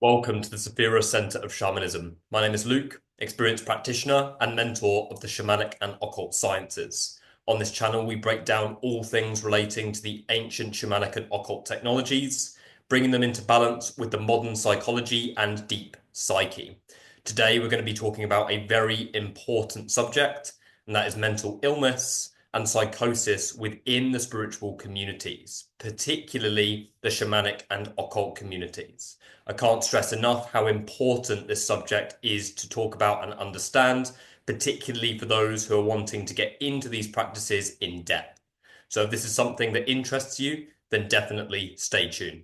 Welcome to the Sephirah Center of Shamanism. My name is Luke, experienced practitioner and mentor of the shamanic and occult sciences. On this channel, we break down all things relating to the ancient shamanic and occult technologies, bringing them into balance with the modern psychology and deep psyche. Today, we're going to be talking about a very important subject, and that is mental illness and psychosis within the spiritual communities, particularly the shamanic and occult communities. I can't stress enough how important this subject is to talk about and understand, particularly for those who are wanting to get into these practices in depth. So if this is something that interests you, then definitely stay tuned.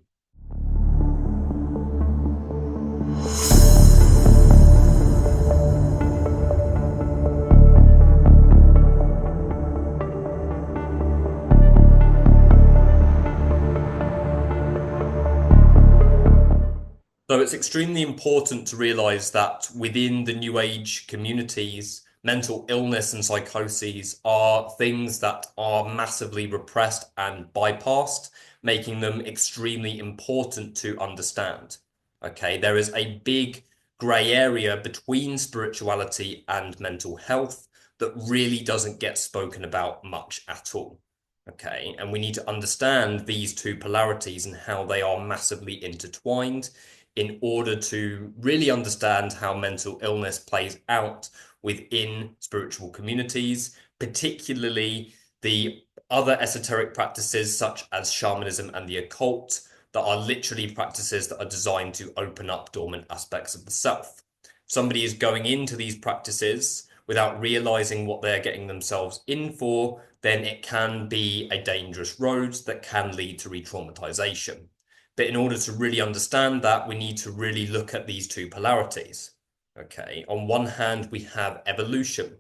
So it's extremely important to realize that within the New Age communities, mental illness and psychoses are things that are massively repressed and bypassed, making them extremely important to understand. Okay, there is a big grey area between spirituality and mental health that really doesn't get spoken about much at all. Okay, and we need to understand these two polarities and how they are massively intertwined in order to really understand how mental illness plays out within spiritual communities, particularly the other esoteric practices such as shamanism and the occult, that are literally practices that are designed to open up dormant aspects of the self. If somebody is going into these practices without realizing what they're getting themselves in for, then it can be a dangerous road that can lead to re-traumatization. But in order to really understand that, we need to really look at these two polarities. Okay, on one hand, we have evolution,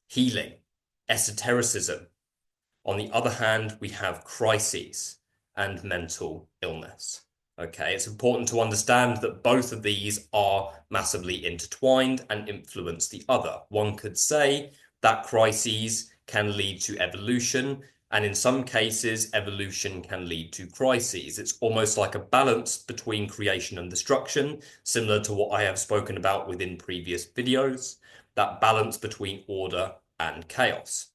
healing, esotericism. On the other hand, we have crises and mental illness. Okay, it's important to understand that both of these are massively intertwined and influence the other. One could say that crises can lead to evolution, and in some cases, evolution can lead to crises. It's almost like a balance between creation and destruction, similar to what I have spoken about within previous videos, that balance between order and chaos.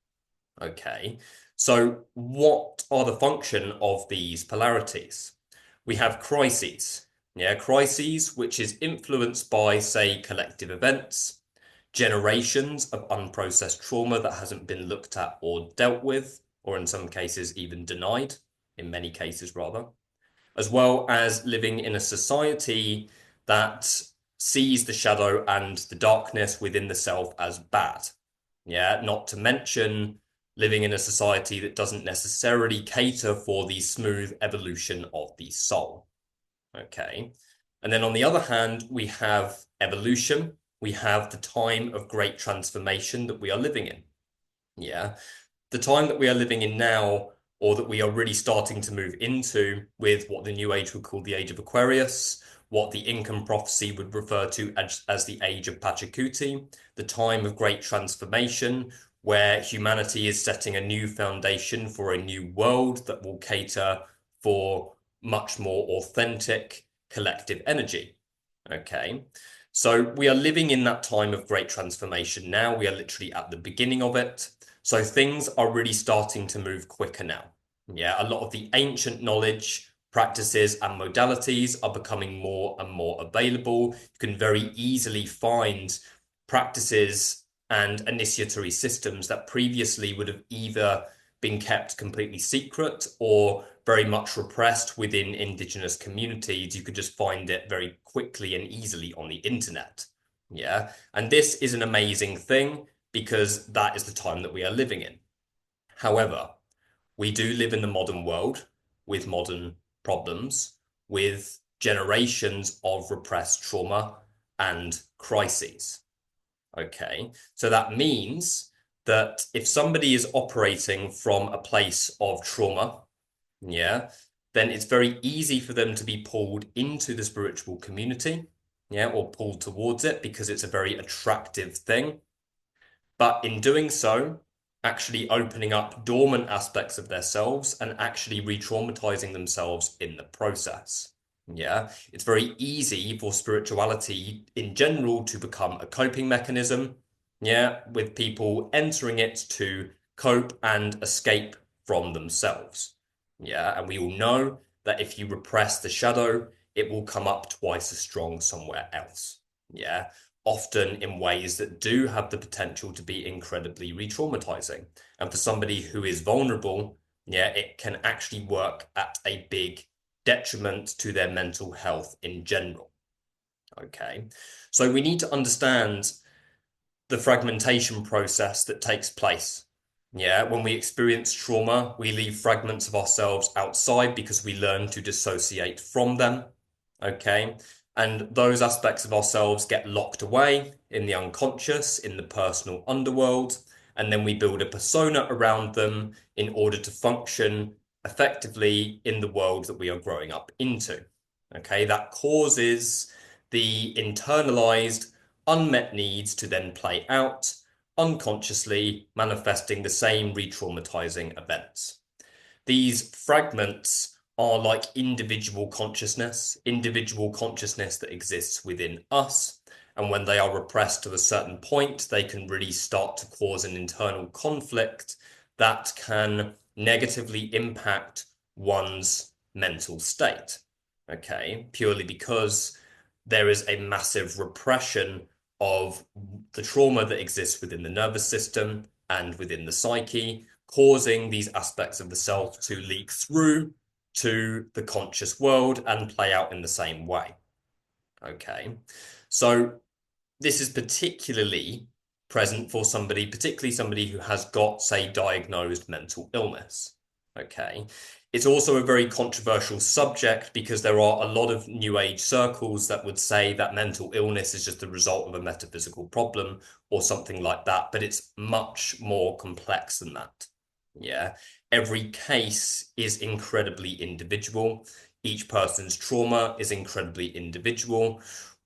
Okay, so what are the function of these polarities? We have crises. Yeah, crises, which is influenced by, say, collective events, generations of unprocessed trauma that hasn't been looked at or dealt with, or in some cases even denied, in many cases rather, as well as living in a society that sees the shadow and the darkness within the self as bad. Yeah, not to mention living in a society that doesn't necessarily cater for the smooth evolution of the soul. Okay. And then on the other hand, we have evolution. We have the time of great transformation that we are living in. Yeah. The time that we are living in now, or that we are really starting to move into with what the New Age would call the Age of Aquarius, what the Incan prophecy would refer to as the Age of Pachacuti, the time of great transformation, where humanity is setting a new foundation for a new world that will cater for much more authentic collective energy. Okay, so we are living in that time of great transformation now. We are literally at the beginning of it. So things are really starting to move quicker now. Yeah, a lot of the ancient knowledge, practices, and modalities are becoming more and more available. You can very easily find practices and initiatory systems that previously would have either been kept completely secret or very much repressed within indigenous communities. You could just find it very quickly and easily on the internet. Yeah, and this is an amazing thing because that is the time that we are living in. However, we do live in the modern world with modern problems, with generations of repressed trauma and crises. Okay, so that means that if somebody is operating from a place of trauma, yeah, then it's very easy for them to be pulled into the spiritual community, yeah, or pulled towards it because it's a very attractive thing. But in doing so, actually opening up dormant aspects of themselves and actually re-traumatizing themselves in the process. Yeah, it's very easy for spirituality in general to become a coping mechanism. Yeah, with people entering it to cope and escape from themselves. Yeah, and we all know that if you repress the shadow, it will come up twice as strong somewhere else. Yeah, often in ways that do have the potential to be incredibly re-traumatizing. And for somebody who is vulnerable, yeah, it can actually work at a big detriment to their mental health in general. Okay. So we need to understand the fragmentation process that takes place. Yeah, when we experience trauma, we leave fragments of ourselves outside because we learn to dissociate from them. Okay. And those aspects of ourselves get locked away in the unconscious, in the personal underworld, and then we build a persona around them in order to function effectively in the world that we are growing up into. Okay, that causes the internalized unmet needs to then play out, unconsciously manifesting the same re-traumatizing events. These fragments are like individual consciousness that exists within us. And when they are repressed to a certain point, they can really start to cause an internal conflict that can negatively impact one's mental state. Okay, purely because there is a massive repression of the trauma that exists within the nervous system and within the psyche, causing these aspects of the self to leak through to the conscious world and play out in the same way. Okay. So this is particularly present for somebody, particularly somebody who has got, say, diagnosed mental illness. Okay. It's also a very controversial subject because there are a lot of New Age circles that would say that mental illness is just the result of a metaphysical problem or something like that, but it's much more complex than that. Yeah. Every case is incredibly individual. Each person's trauma is incredibly individual.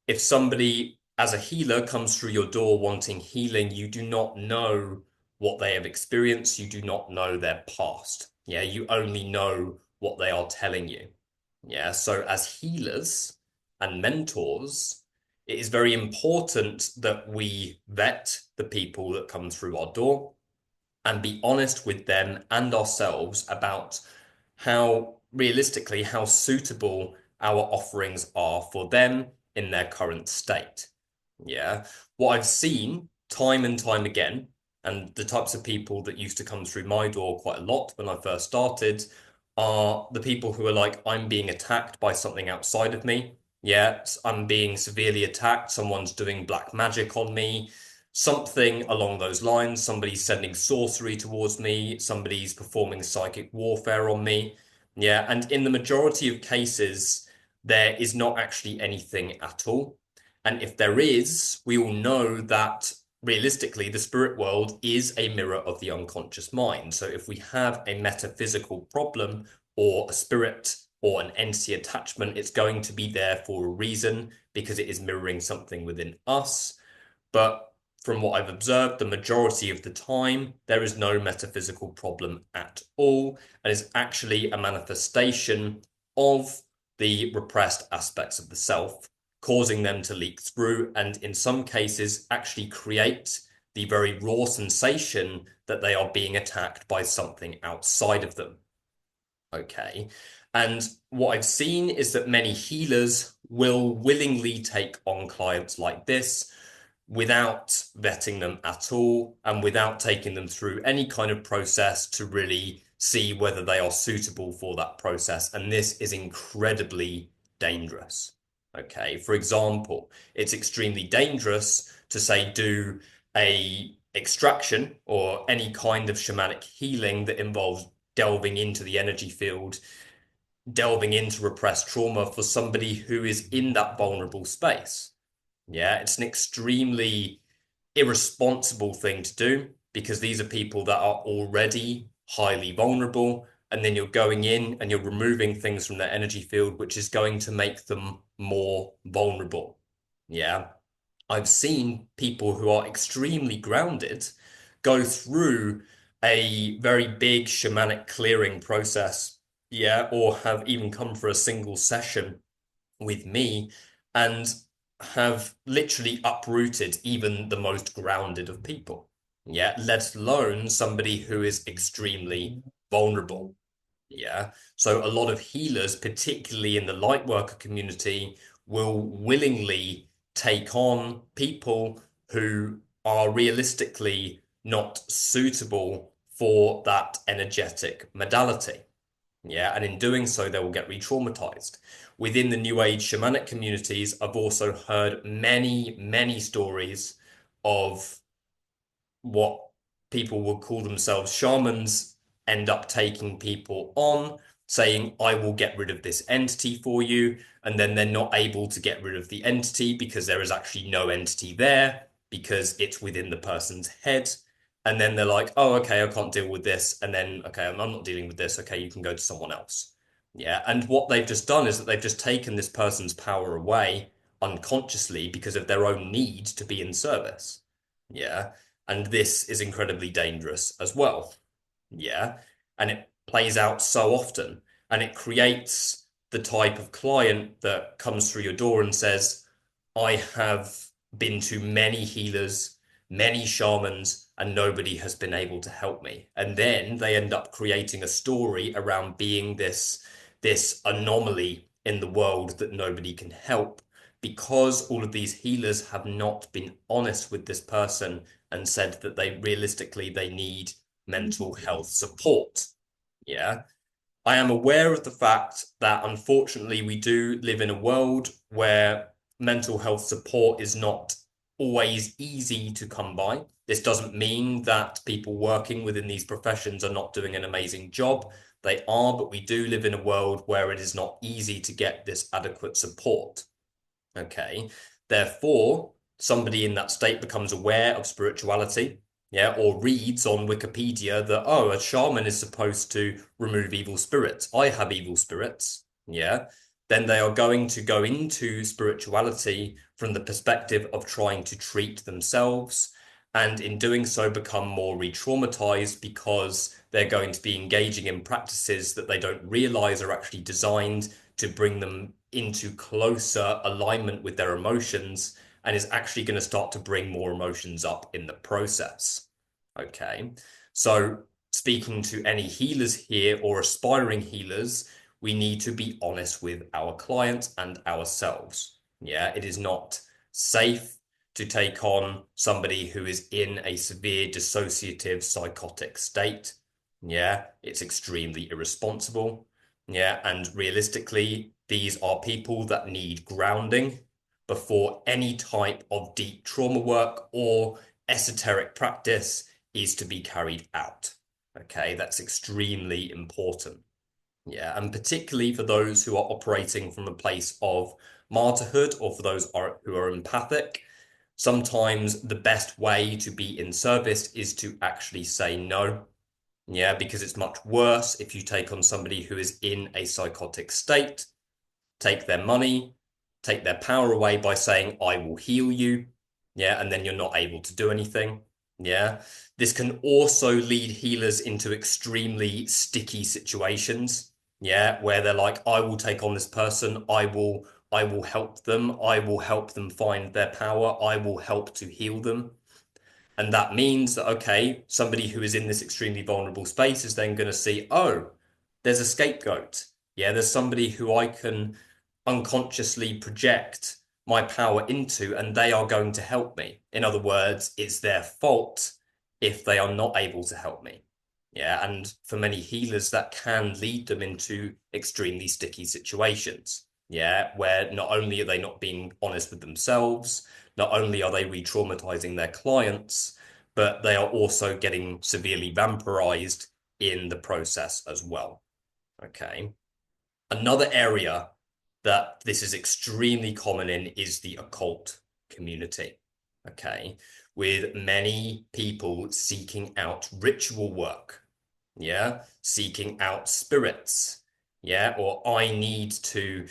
If somebody, as a healer, comes through your door wanting healing, you do not know what they have experienced. You do not know their past. Yeah, you only know what they are telling you. Yeah, so as healers and mentors, it is very important that we vet the people that come through our door and be honest with them and ourselves about how realistically how suitable our offerings are for them in their current state. Yeah. What I've seen time and time again, and the types of people that used to come through my door quite a lot when I first started, are the people who are like, I'm being attacked by something outside of me. Yeah, I'm being severely attacked. Someone's doing black magic on me. Something along those lines. Somebody's sending sorcery towards me. Somebody's performing psychic warfare on me. Yeah, and in the majority of cases, there is not actually anything at all. And if there is, we all know that realistically, the spirit world is a mirror of the unconscious mind. So if we have a metaphysical problem or a spirit or an entity attachment, it's going to be there for a reason because it is mirroring something within us. But from what I've observed, the majority of the time, there is no metaphysical problem at all, and is actually a manifestation of the repressed aspects of the self, causing them to leak through, and in some cases, actually create the very raw sensation that they are being attacked by something outside of them. Okay. And what I've seen is that many healers will willingly take on clients like this without vetting them at all and without taking them through any kind of process to really see whether they are suitable for that process. And this is incredibly dangerous. Okay. For example, it's extremely dangerous to say do a extraction or any kind of shamanic healing that involves delving into the energy field, delving into repressed trauma for somebody who is in that vulnerable space. Yeah, it's an extremely irresponsible thing to do because these are people that are already highly vulnerable. And then you're going in and you're removing things from their energy field, which is going to make them more vulnerable. Yeah. I've seen people who are extremely grounded go through a very big shamanic clearing process. Yeah. Or have even come for a single session with me and have literally uprooted even the most grounded of people. Yeah, let alone somebody who is extremely vulnerable. Yeah. So a lot of healers, particularly in the light worker community, will willingly take on people who are realistically not suitable for that energetic modality. Yeah, and in doing so, they will get re-traumatized. Within the New Age shamanic communities, I've also heard many, many stories of what people would call themselves shamans end up taking people on, saying, I will get rid of this entity for you. And then they're not able to get rid of the entity because there is actually no entity there because it's within the person's head. And then they're like, oh, okay, I can't deal with this. And then, okay, I'm not dealing with this. Okay, you can go to someone else. Yeah. And what they've just done is that they've just taken this person's power away unconsciously because of their own need to be in service. Yeah. And this is incredibly dangerous as well. Yeah. And it plays out so often. And it creates the type of client that comes through your door and says, I have been to many healers, many shamans, and nobody has been able to help me. And then they end up creating a story around being this anomaly in the world that nobody can help because all of these healers have not been honest with this person and said that they realistically they need mental health support. Yeah. I am aware of the fact that unfortunately we do live in a world where mental health support is not always easy to come by. This doesn't mean that people working within these professions are not doing an amazing job. They are, but we do live in a world where it is not easy to get this adequate support. Okay. Therefore, somebody in that state becomes aware of spirituality, yeah, or reads on Wikipedia that, oh, a shaman is supposed to remove evil spirits. I have evil spirits, yeah. Then they are going to go into spirituality from the perspective of trying to treat themselves, and in doing so, become more re-traumatized because they're going to be engaging in practices that they don't realize are actually designed to bring them into closer alignment with their emotions and is actually going to start to bring more emotions up in the process. Okay. So, speaking to any healers here or aspiring healers, we need to be honest with our clients and ourselves. Yeah, it is not safe to take on somebody who is in a severe dissociative psychotic state. Yeah, it's extremely irresponsible. Yeah, and realistically, these are people that need grounding before any type of deep trauma work or esoteric practice is to be carried out. Okay, that's extremely important. Yeah, and particularly for those who are operating from a place of martyrhood or for those who are empathic, sometimes the best way to be in service is to actually say no. Yeah, because it's much worse if you take on somebody who is in a psychotic state, take their money, take their power away by saying, I will heal you. Yeah, and then you're not able to do anything. Yeah, this can also lead healers into extremely sticky situations. Yeah, where they're like, I will take on this person, I will help them, I will help them find their power, I will help to heal them. And that means that, okay, somebody who is in this extremely vulnerable space is then going to see, oh, there's a scapegoat. Yeah, there's somebody who I can unconsciously project my power into, and they are going to help me. In other words, it's their fault if they are not able to help me. Yeah, and for many healers, that can lead them into extremely sticky situations. Yeah, where not only are they not being honest with themselves, not only are they re-traumatizing their clients, but they are also getting severely vampirized in the process as well. Okay. Another area that this is extremely common in is the occult community. Okay. With many people seeking out ritual work. Yeah. Seeking out spirits. Yeah. Or I need to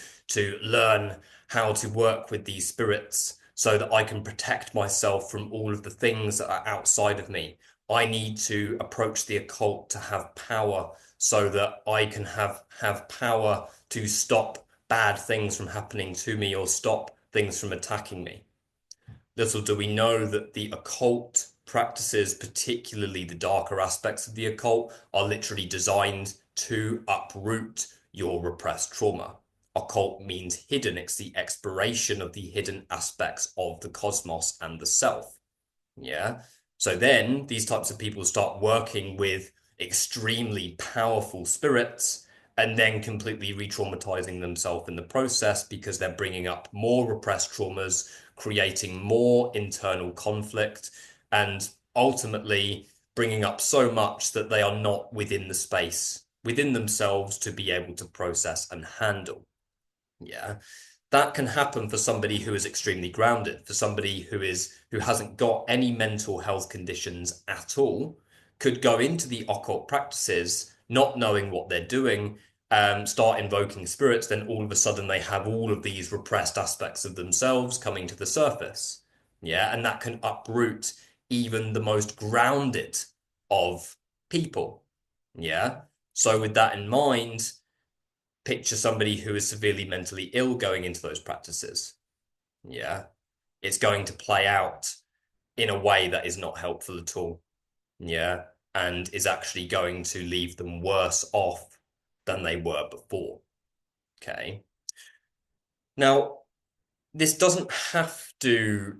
learn how to work with these spirits so that I can protect myself from all of the things that are outside of me. I need to approach the occult to have power so that I can have power to stop bad things from happening to me or stop things from attacking me. Little do we know that the occult practices, particularly the darker aspects of the occult, are literally designed to uproot your repressed trauma. Occult means hidden. It's the exploration of the hidden aspects of the cosmos and the self. Yeah. So then these types of people start working with extremely powerful spirits and then completely re-traumatizing themselves in the process because they're bringing up more repressed traumas, creating more internal conflict, and ultimately bringing up so much that they are not within the space within themselves to be able to process and handle. Yeah, that can happen for somebody who is extremely grounded, for somebody who hasn't got any mental health conditions at all, could go into the occult practices not knowing what they're doing, start invoking spirits, then all of a sudden they have all of these repressed aspects of themselves coming to the surface. Yeah, and that can uproot even the most grounded of people. Yeah. So with that in mind, picture somebody who is severely mentally ill going into those practices. Yeah. It's going to play out in a way that is not helpful at all. Yeah. And is actually going to leave them worse off than they were before. Okay. Now, this doesn't have to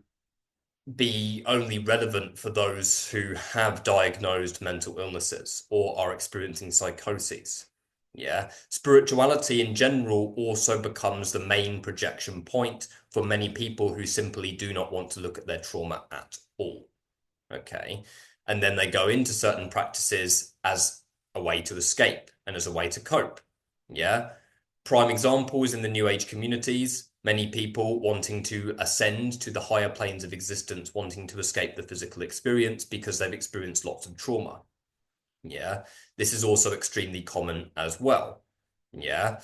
be only relevant for those who have diagnosed mental illnesses or are experiencing psychoses. Yeah, spirituality in general also becomes the main projection point for many people who simply do not want to look at their trauma at all. Okay. And then they go into certain practices as a way to escape and as a way to cope. Yeah. Prime examples in the New Age communities, many people wanting to ascend to the higher planes of existence, wanting to escape the physical experience because they've experienced lots of trauma. Yeah. This is also extremely common as well. Yeah.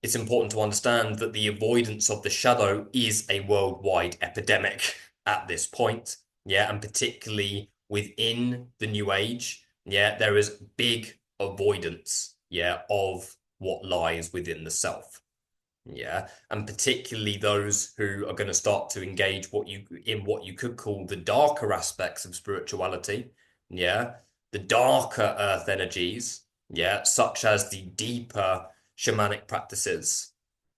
It's important to understand that the avoidance of the shadow is a worldwide epidemic at this point. Yeah. And particularly within the New Age, yeah, there is big avoidance, yeah, of what lies within the self. Yeah, and particularly those who are going to start to engage what you could call the darker aspects of spirituality. Yeah, the darker earth energies. Yeah, such as the deeper shamanic practices.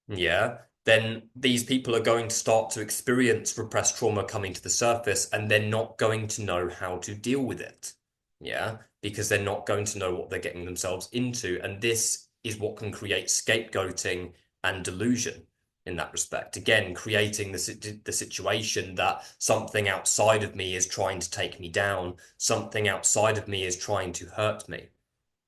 Yeah, then these people are going to start to experience repressed trauma coming to the surface, and they're not going to know how to deal with it. Yeah, because they're not going to know what they're getting themselves into, and this is what can create scapegoating and delusion in that respect. Again, creating the situation that something outside of me is trying to take me down, something outside of me is trying to hurt me.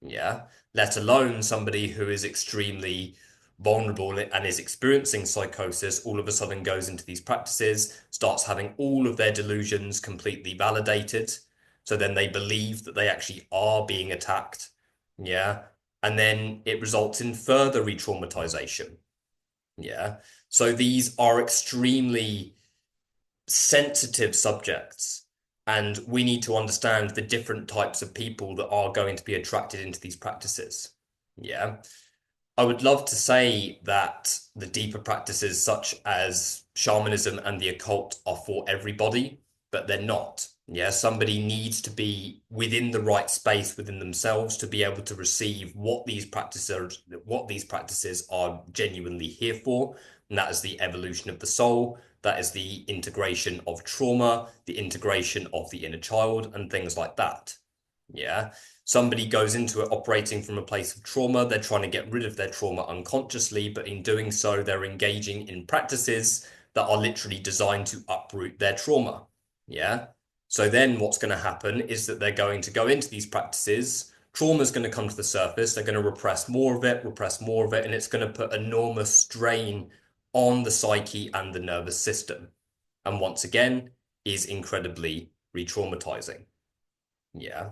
Yeah, let alone somebody who is extremely vulnerable and is experiencing psychosis, all of a sudden goes into these practices, starts having all of their delusions completely validated. So then they believe that they actually are being attacked. Yeah. And then it results in further re-traumatization. Yeah. So these are extremely sensitive subjects. And we need to understand the different types of people that are going to be attracted into these practices. Yeah. I would love to say that the deeper practices, such as shamanism and the occult, are for everybody, but they're not. Yeah, somebody needs to be within the right space within themselves to be able to receive what these practices are genuinely here for. And that is the evolution of the soul, that is the integration of trauma, the integration of the inner child, and things like that. Yeah. Somebody goes into it operating from a place of trauma. They're trying to get rid of their trauma unconsciously, but in doing so, they're engaging in practices that are literally designed to uproot their trauma. Yeah. So then what's going to happen is that they're going to go into these practices. Trauma is going to come to the surface. They're going to repress more of it, and it's going to put enormous strain on the psyche and the nervous system. And once again, is incredibly re-traumatizing. Yeah.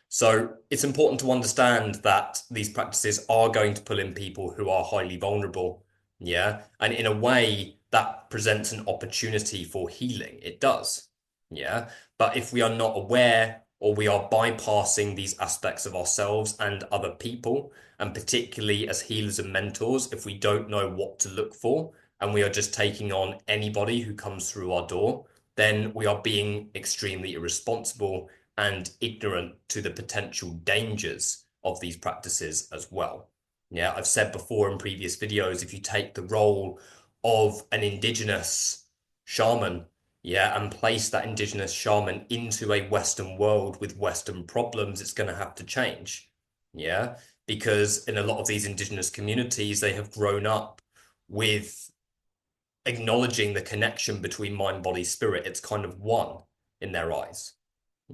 So it's important to understand that these practices are going to pull in people who are highly vulnerable. Yeah. And in a way, that presents an opportunity for healing. It does. Yeah. But if we are not aware or we are bypassing these aspects of ourselves and other people. And particularly as healers and mentors, if we don't know what to look for and we are just taking on anybody who comes through our door, then we are being extremely irresponsible and ignorant to the potential dangers of these practices as well. Yeah, I've said before in previous videos, if you take the role of an indigenous shaman, yeah, and place that indigenous shaman into a Western world with Western problems, it's going to have to change. Yeah, because in a lot of these indigenous communities, they have grown up with acknowledging the connection between mind, body, spirit. It's kind of one in their eyes.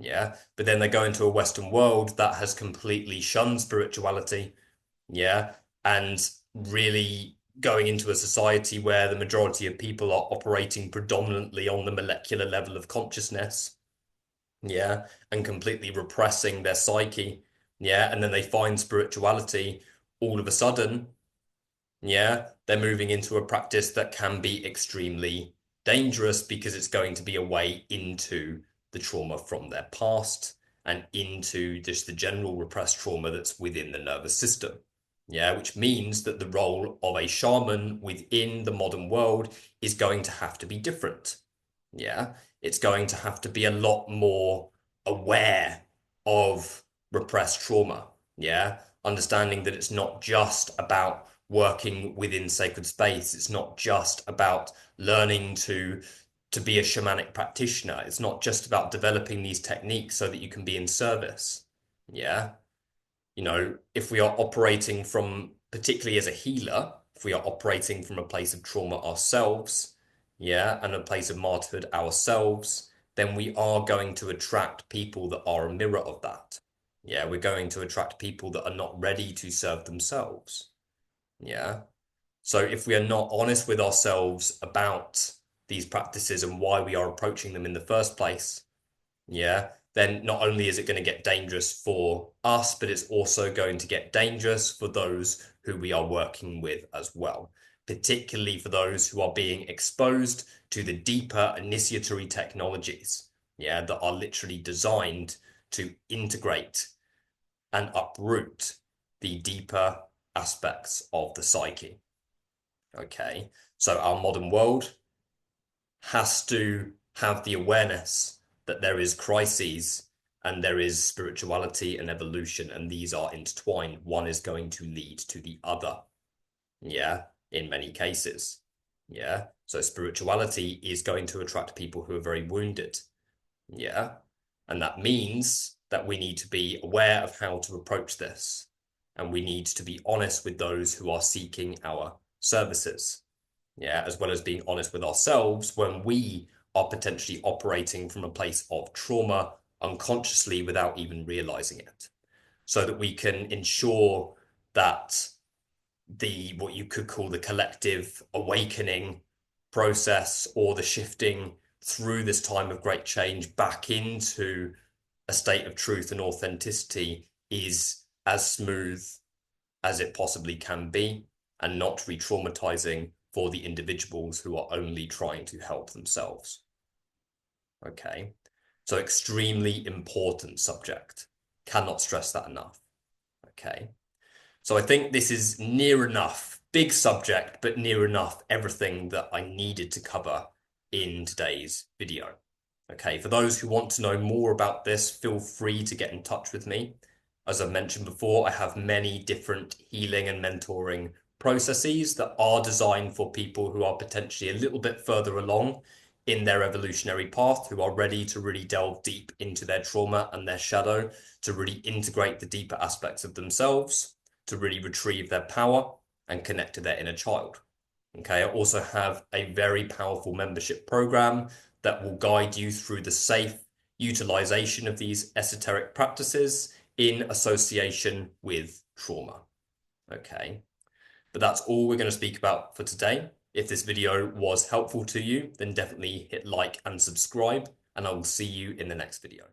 Yeah, but then they go into a Western world that has completely shunned spirituality. Yeah, and really going into a society where the majority of people are operating predominantly on the molecular level of consciousness, yeah, and completely repressing their psyche, yeah, and then they find spirituality all of a sudden, yeah, they're moving into a practice that can be extremely dangerous because it's going to be a way into the trauma from their past and into just the general repressed trauma that's within the nervous system. Yeah, which means that the role of a shaman within the modern world is going to have to be different. Yeah, it's going to have to be a lot more aware of repressed trauma. Yeah, understanding that it's not just about working within sacred space. It's not just about learning to be a shamanic practitioner. It's not just about developing these techniques so that you can be in service. Yeah, if we are operating from, particularly as a healer, if we are operating from a place of trauma ourselves, yeah, and a place of martyrhood ourselves, then we are going to attract people that are a mirror of that. Yeah, we're going to attract people that are not ready to serve themselves. Yeah. So if we are not honest with ourselves about these practices and why we are approaching them in the first place, yeah, then not only is it going to get dangerous for us, but it's also going to get dangerous for those who we are working with as well, particularly for those who are being exposed to the deeper initiatory technologies, yeah, that are literally designed to integrate and uproot the deeper aspects of the psyche. Okay, so our modern world has to have the awareness that there is crises and there is spirituality and evolution, and these are intertwined. One is going to lead to the other. Yeah, in many cases. Yeah, so spirituality is going to attract people who are very wounded. Yeah, and that means that we need to be aware of how to approach this, and we need to be honest with those who are seeking our services. Yeah, as well as being honest with ourselves when we are potentially operating from a place of trauma unconsciously without even realizing it, so that we can ensure that the what you could call the collective awakening process or the shifting through this time of great change back into a state of truth and authenticity is as smooth as it possibly can be and not re-traumatizing for the individuals who are only trying to help themselves. Okay, so extremely important subject. Cannot stress that enough. Okay, so I think this is near enough, big subject, but near enough everything that I needed to cover in today's video. Okay, for those who want to know more about this, feel free to get in touch with me. As I've mentioned before, I have many different healing and mentoring processes that are designed for people who are potentially a little bit further along in their evolutionary path, who are ready to really delve deep into their trauma and their shadow, to really integrate the deeper aspects of themselves, to really retrieve their power and connect to their inner child. Okay, I also have a very powerful membership program that will guide you through the safe utilization of these esoteric practices in association with trauma. Okay, but that's all we're going to speak about for today. If this video was helpful to you, then definitely hit like and subscribe, and I will see you in the next video.